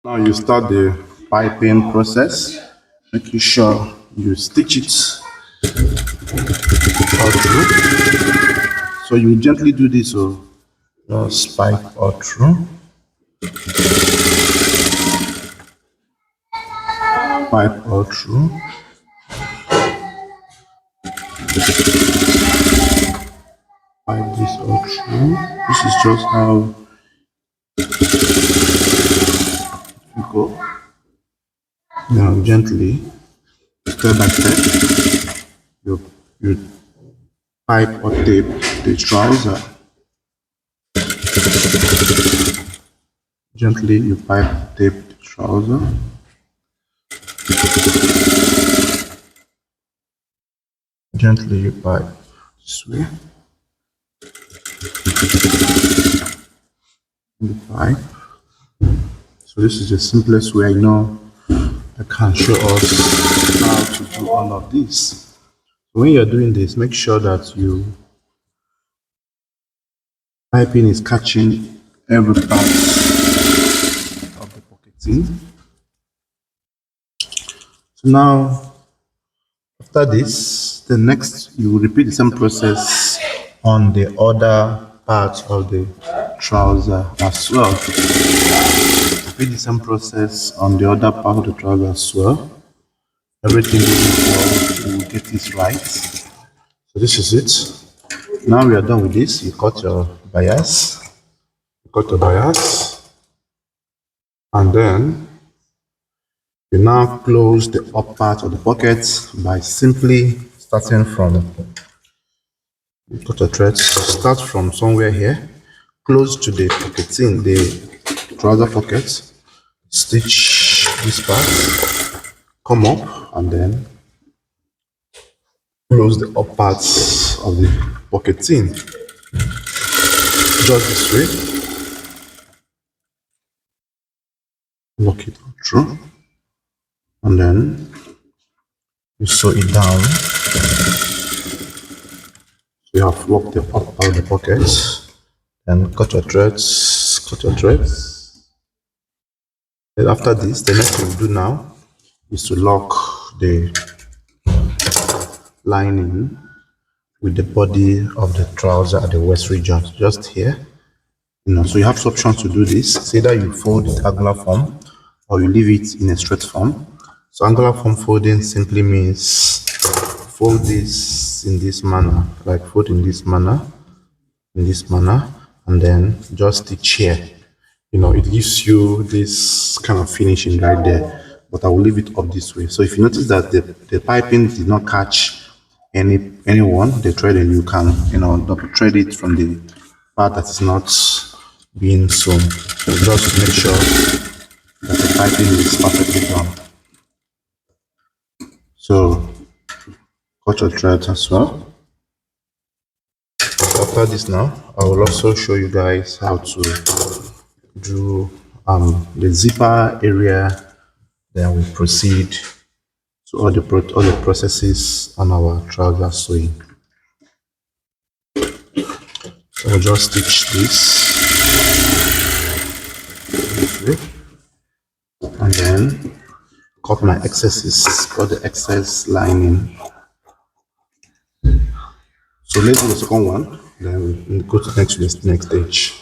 Now you start the piping process, making sure you stitch it all through. So you gently do this, so just pipe all through, pipe all through, pipe this all through. This is just how you go. Now gently, step by step, you pipe or tape the trouser. Gently you pipe tape the trouser. Gently you pipe this way. The pipe. So this is the simplest way I know I can show us how to do all of this. When you're doing this, make sure that you piping is catching every part of the pocketing. So now, after this, the next you will repeat the same process on the other part of the trouser as well. Repeat the same process on the other part of the trouser as well. Everything will get this right. So this is it. Now we are done with this. You cut your bias. You cut your bias. And then you now close the up part of the pocket by simply starting from, cut your threads, start from somewhere here, close to the pocketing, the trouser pocket, stitch this part, come up, and then close the up parts of the pocketing. Just this way. Lock it through. And then you sew it down. So you have locked the up out of the pockets. Then cut your threads, cut your threads. Then after this, the next thing we do now is to lock the lining with the body of the trouser at the waist region, just here. So you have two options to do this. It's either you fold it angular form or you leave it in a straight form. So angular form folding simply means fold this in this manner, like fold in this manner, and then just stitch here. It gives you this kind of finishing right there, but I will leave it up this way. So if you notice that the piping did not catch anyone, the threading, you can double thread it from the part that is not being sewn. So just make sure that the piping is perfectly done. So cut your threads as well. After this now, I will also show you guys how to do the zipper area. Then we proceed to all the processes on our trouser sewing. So I'll just stitch this way, and then cut my excesses, cut the excess lining. So let's do the second one, then we go to the next stage.